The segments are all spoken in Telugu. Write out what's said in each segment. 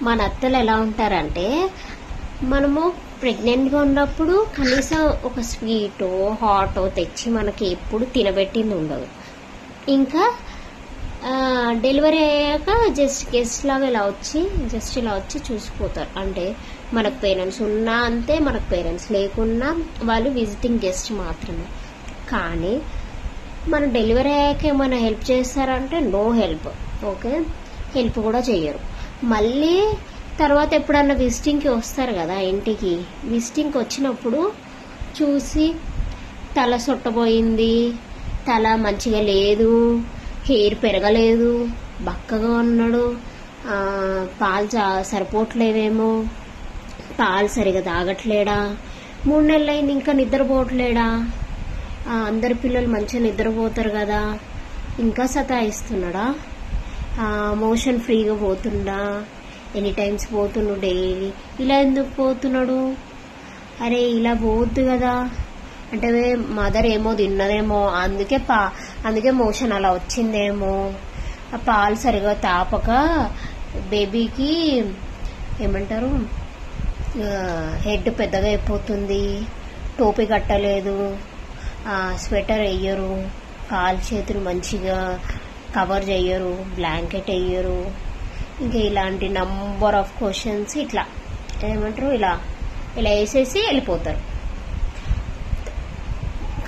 మన అత్తలు ఎలా ఉంటారంటే, మనము ప్రెగ్నెంట్గా ఉన్నప్పుడు కనీసం ఒక స్వీటో హాటో తెచ్చి మనకి ఎప్పుడు తినబెట్టింది ఉండదు. ఇంకా డెలివరీ అయ్యాక జస్ట్ గెస్ట్ లాగా ఇలా వచ్చి చూసిపోతారు. అంటే మనకు పేరెంట్స్ ఉన్నా అంతే, మనకు పేరెంట్స్ లేకున్నా వాళ్ళు విజిటింగ్ గెస్ట్ మాత్రమే. కానీ మన డెలివరీ అయ్యాక ఏమైనా హెల్ప్ చేస్తారంటే నో హెల్ప్. ఓకే, హెల్ప్ కూడా చేయరు. మళ్ళీ తర్వాత ఎప్పుడన్నా విజిటింగ్కి వస్తారు కదా ఇంటికి, విజిటింగ్కి వచ్చినప్పుడు చూసి తల సొట్టబోయింది, తల మంచిగా లేదు, హెయిర్ పెరగలేదు, బక్కగా ఉన్నాడు, పాలు సరిపోవట్లేదేమో, పాలు సరిగా తాగట్లేడా, 3 నెలలు అయింది ఇంకా నిద్రపోవట్లేడా, అందరి పిల్లలు మంచిగా నిద్రపోతారు కదా, ఇంకా సతాయిస్తున్నాడా, మోషన్ ఫ్రీగా పోతుండా, ఎనీ టైమ్స్ పోతున్నాడు డైలీ, ఇలా ఎందుకు పోతున్నాడు, అరే ఇలా పోవద్దు కదా అంటే మదర్ ఏమో తిన్నదేమో, అందుకే మోషన్ అలా వచ్చిందేమో, ఆ పాలు సరిగా తాపక బేబీకి ఏమంటారు హెడ్ పెద్దగా అయిపోతుంది, టోపీ కట్టలేదు, స్వెటర్ వేయరు, కాలు చేతులు మంచిగా కవర్ చేయరు, బ్లాంకెట్ వేయరు, ఇంకా ఇలాంటి నంబర్ ఆఫ్ క్వశ్చన్స్ ఇట్లా ఏమంటారు ఇలా వేసేసి వెళ్ళిపోతారు.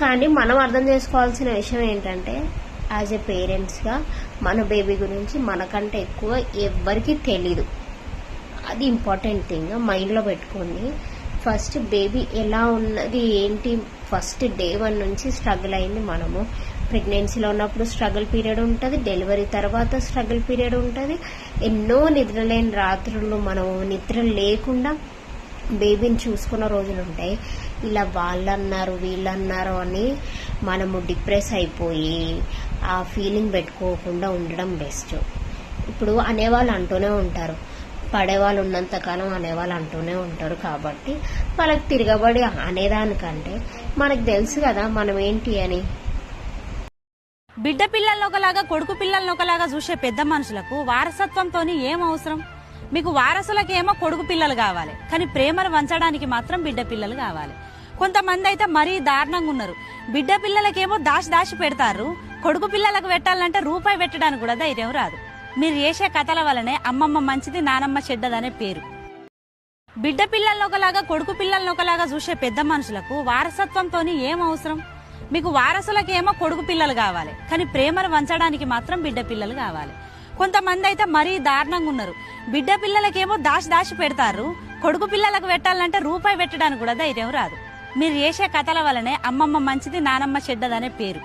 కానీ మనం అర్థం చేసుకోవాల్సిన విషయం ఏంటంటే, యాజ్ ఎ పేరెంట్స్గా మన బేబీ గురించి మనకంటే ఎక్కువ ఎవ్వరికి తెలీదు. అది ఇంపార్టెంట్ థింగ్ మైండ్లో పెట్టుకోండి. ఫస్ట్ బేబీ ఎలా ఉన్నది ఏంటి, ఫస్ట్ డే 1 నుంచి స్ట్రగుల్ అయింది మనము. ప్రెగ్నెన్సీలో ఉన్నప్పుడు స్ట్రగుల్ పీరియడ్ ఉంటుంది, డెలివరీ తర్వాత స్ట్రగుల్ పీరియడ్ ఉంటుంది. ఎన్నో నిద్రలేని రాత్రులు మనం నిద్ర లేకుండా బేబీని చూసుకున్న రోజులు ఉంటాయి. ఇలా వాళ్ళన్నారు వీళ్ళన్నారు అని మనము డిప్రెస్ అయిపోయి ఆ ఫీలింగ్ పెట్టుకోకుండా ఉండడం బెస్ట్. ఇప్పుడు అనేవాళ్ళు అంటూనే ఉంటారు, పడేవాళ్ళు ఉన్నంతకాలం అనేవాళ్ళు అంటూనే ఉంటారు. కాబట్టి వాళ్ళకి తిరగబడి అనేదానికంటే మనకు తెలుసు కదా మనం ఏంటి అని. బిడ్డ పిల్లల్ని ఒకలాగా కొడుకు పిల్లల్ని ఒకలాగా చూసే పెద్ద మనుషులకు వారసత్వంతోని ఏం అవసరం? మీకు వారసులకేమో కొడుకు పిల్లలు కావాలి, కానీ ప్రేమను వంచడానికి మాత్రం బిడ్డ పిల్లలు కావాలి. కొంతమంది అయితే మరీ దారుణంగా ఉన్నారు. బిడ్డ పిల్లలకేమో దాచి పెడతారు, కొడుకు పిల్లలకు పెట్టాలంటే రూపాయి పెట్టడానికి కూడా ధైర్యం రాదు. మీరు చేసే కథల వల్లనే అమ్మమ్మ మంచిది నానమ్మ చెడ్డదనే పేరు. బిడ్డ పిల్లల్ని ఒకలాగా కొడుకు పిల్లల్ని ఒకలాగా చూసే పెద్ద మనుషులకు వారసత్వంతోని ఏం అవసరం? మీకు వారసులకేమో కొడుకు పిల్లలు కావాలి, కానీ ప్రేమను వంచడానికి మాత్రం బిడ్డ పిల్లలు కావాలి. కొంతమంది అయితే మరీ దారుణంగా ఉన్నారు. బిడ్డ పిల్లలకేమో దాచి పెడతారు, కొడుకు పిల్లలకు పెట్టాలంటే రూపాయి పెట్టడానికి కూడా ధైర్యం రాదు. మీరు చేసే కథల వల్లనే అమ్మమ్మ మంచిది నానమ్మ చెడ్డదనే పేరు.